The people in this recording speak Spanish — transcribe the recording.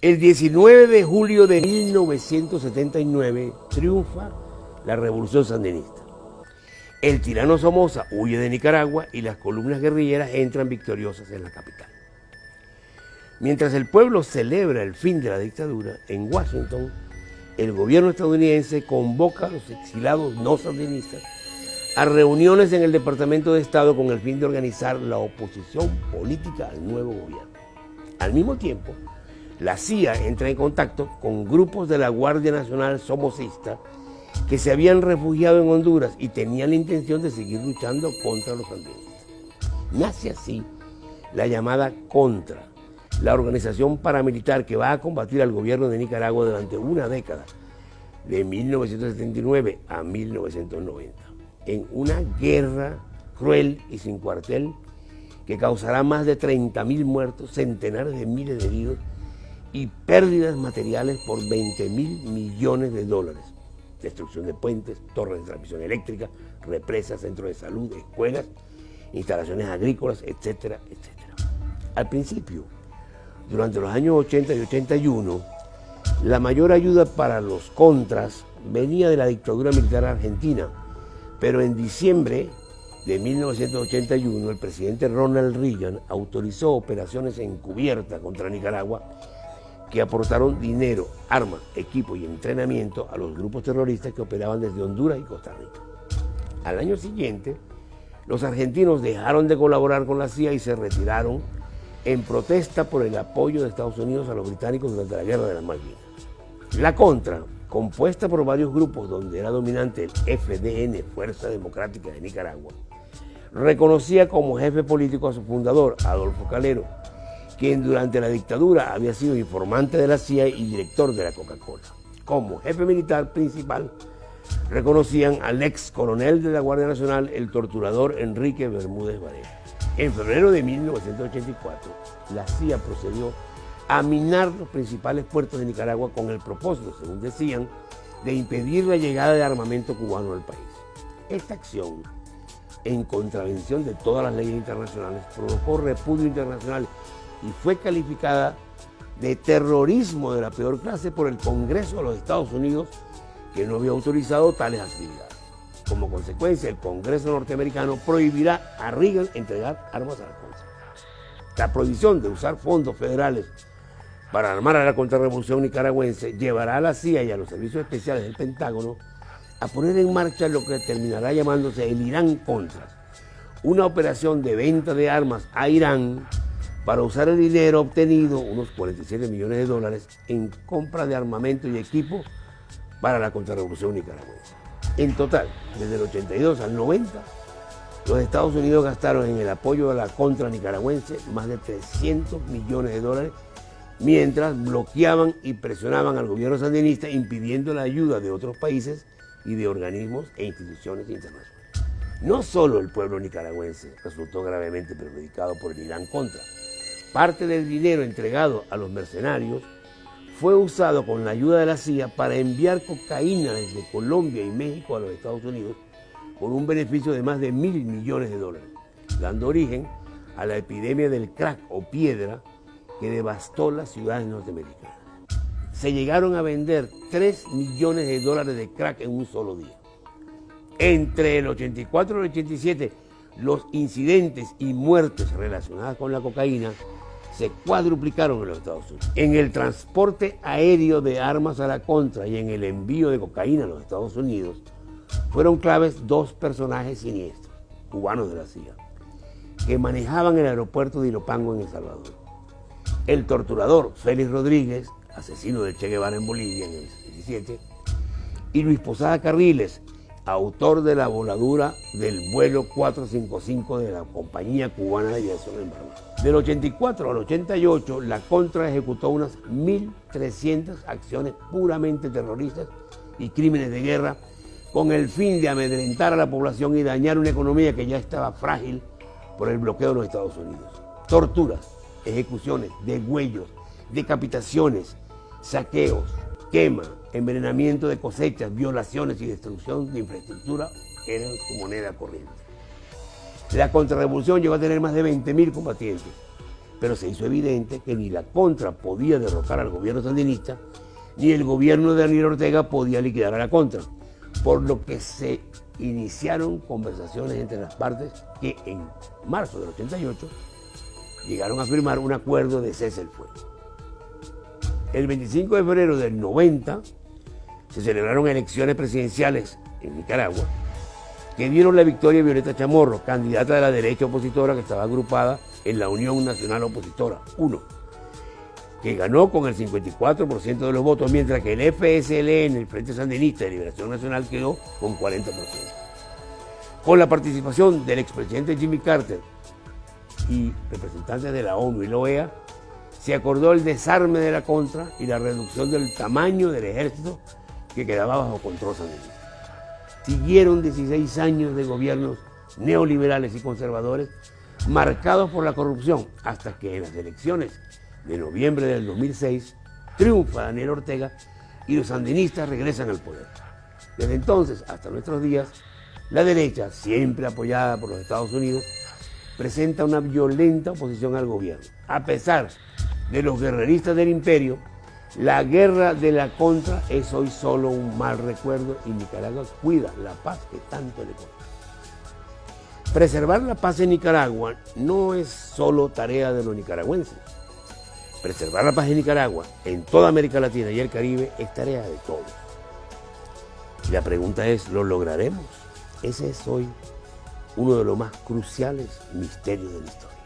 El 19 de julio de 1979 triunfa la revolución sandinista. El tirano Somoza huye de Nicaragua y las columnas guerrilleras entran victoriosas en la capital. Mientras el pueblo celebra el fin de la dictadura, en Washington, el gobierno estadounidense convoca a los exilados no sandinistas a reuniones en el Departamento de Estado con el fin de organizar la oposición política al nuevo gobierno. Al mismo tiempo, la CIA entra en contacto con grupos de la Guardia Nacional somocista que se habían refugiado en Honduras y tenían la intención de seguir luchando contra los sandinistas. Nace así la llamada Contra, la organización paramilitar que va a combatir al gobierno de Nicaragua durante una década, de 1979 a 1990, en una guerra cruel y sin cuartel que causará más de 30.000 muertos, centenares de miles de heridos y pérdidas materiales por 20.000 millones de dólares. Destrucción de puentes, torres de transmisión eléctrica, represas, centros de salud, escuelas, instalaciones agrícolas, etcétera, etcétera. Al principio, durante los años 80 y 81, la mayor ayuda para los contras venía de la dictadura militar argentina, pero en diciembre de 1981 el presidente Ronald Reagan autorizó operaciones encubiertas contra Nicaragua que aportaron dinero, armas, equipo y entrenamiento a los grupos terroristas que operaban desde Honduras y Costa Rica. Al año siguiente, los argentinos dejaron de colaborar con la CIA y se retiraron en protesta por el apoyo de Estados Unidos a los británicos durante la Guerra de las Malvinas. La Contra, compuesta por varios grupos donde era dominante el FDN, Fuerza Democrática de Nicaragua, reconocía como jefe político a su fundador, Adolfo Calero, quien durante la dictadura había sido informante de la CIA y director de la Coca-Cola. Como jefe militar principal, reconocían al ex coronel de la Guardia Nacional, el torturador Enrique Bermúdez Varela. En febrero de 1984, la CIA procedió a minar los principales puertos de Nicaragua con el propósito, según decían, de impedir la llegada de armamento cubano al país. Esta acción, en contravención de todas las leyes internacionales, provocó repudio internacional y fue calificada de terrorismo de la peor clase por el Congreso de los Estados Unidos, que no había autorizado tales actividades. Como consecuencia, el Congreso norteamericano prohibirá a Reagan entregar armas a la Contra. La prohibición de usar fondos federales para armar a la contrarrevolución nicaragüense llevará a la CIA y a los servicios especiales del Pentágono a poner en marcha lo que terminará llamándose el Irán Contras, una operación de venta de armas a Irán para usar el dinero obtenido, unos 47 millones de dólares, en compra de armamento y equipo para la contrarrevolución nicaragüense. En total, desde el 82 al 90, los Estados Unidos gastaron en el apoyo a la contra nicaragüense más de 300 millones de dólares, mientras bloqueaban y presionaban al gobierno sandinista, impidiendo la ayuda de otros países y de organismos e instituciones internacionales. No solo el pueblo nicaragüense resultó gravemente perjudicado por el Irán Contra. Parte del dinero entregado a los mercenarios fue usado con la ayuda de la CIA para enviar cocaína desde Colombia y México a los Estados Unidos por un beneficio de más de 1.000 millones de dólares, dando origen a la epidemia del crack o piedra que devastó las ciudades norteamericanas. Se llegaron a vender 3 millones de dólares de crack en un solo día. Entre el 84 y el 87, los incidentes y muertes relacionadas con la cocaína se cuadruplicaron en los Estados Unidos. En el transporte aéreo de armas a la contra y en el envío de cocaína a los Estados Unidos fueron claves dos personajes siniestros, cubanos de la CIA, que manejaban el aeropuerto de Ilopango en El Salvador. El torturador Félix Rodríguez, asesino de Che Guevara en Bolivia en el 17, y Luis Posada Carriles, autor de la voladura del vuelo 455 de la Compañía Cubana de Aviación en Panamá. Del 84 al 88, la Contra ejecutó unas 1.300 acciones puramente terroristas y crímenes de guerra con el fin de amedrentar a la población y dañar una economía que ya estaba frágil por el bloqueo de los Estados Unidos. Torturas, ejecuciones, degüellos, decapitaciones, saqueos, quema, envenenamiento de cosechas, violaciones y destrucción de infraestructura eran su moneda corriente. La contrarrevolución llegó a tener más de 20.000 combatientes, pero se hizo evidente que ni la Contra podía derrocar al gobierno sandinista, ni el gobierno de Daniel Ortega podía liquidar a la Contra, por lo que se iniciaron conversaciones entre las partes que en marzo del 88 llegaron a firmar un acuerdo de cese el fuego. El 25 de febrero del 90 se celebraron elecciones presidenciales en Nicaragua que dieron la victoria a Violeta Chamorro, candidata de la derecha opositora que estaba agrupada en la Unión Nacional Opositora, UNO, que ganó con el 54% de los votos, mientras que el FSLN, el Frente Sandinista de Liberación Nacional, quedó con 40%. Con la participación del expresidente Jimmy Carter y representantes de la ONU y la OEA, se acordó el desarme de la Contra y la reducción del tamaño del ejército que quedaba bajo control sandinista. Siguieron 16 años de gobiernos neoliberales y conservadores marcados por la corrupción, hasta que en las elecciones de noviembre del 2006 triunfa Daniel Ortega y los sandinistas regresan al poder. Desde entonces hasta nuestros días, la derecha, siempre apoyada por los Estados Unidos, presenta una violenta oposición al gobierno. A pesar de los guerreristas del imperio, la guerra de la Contra es hoy solo un mal recuerdo y Nicaragua cuida la paz que tanto le cuesta. Preservar la paz en Nicaragua no es solo tarea de los nicaragüenses. Preservar la paz en Nicaragua, en toda América Latina y el Caribe, es tarea de todos. Y la pregunta es, ¿lo lograremos? Ese es hoy uno de los más cruciales misterios de la historia.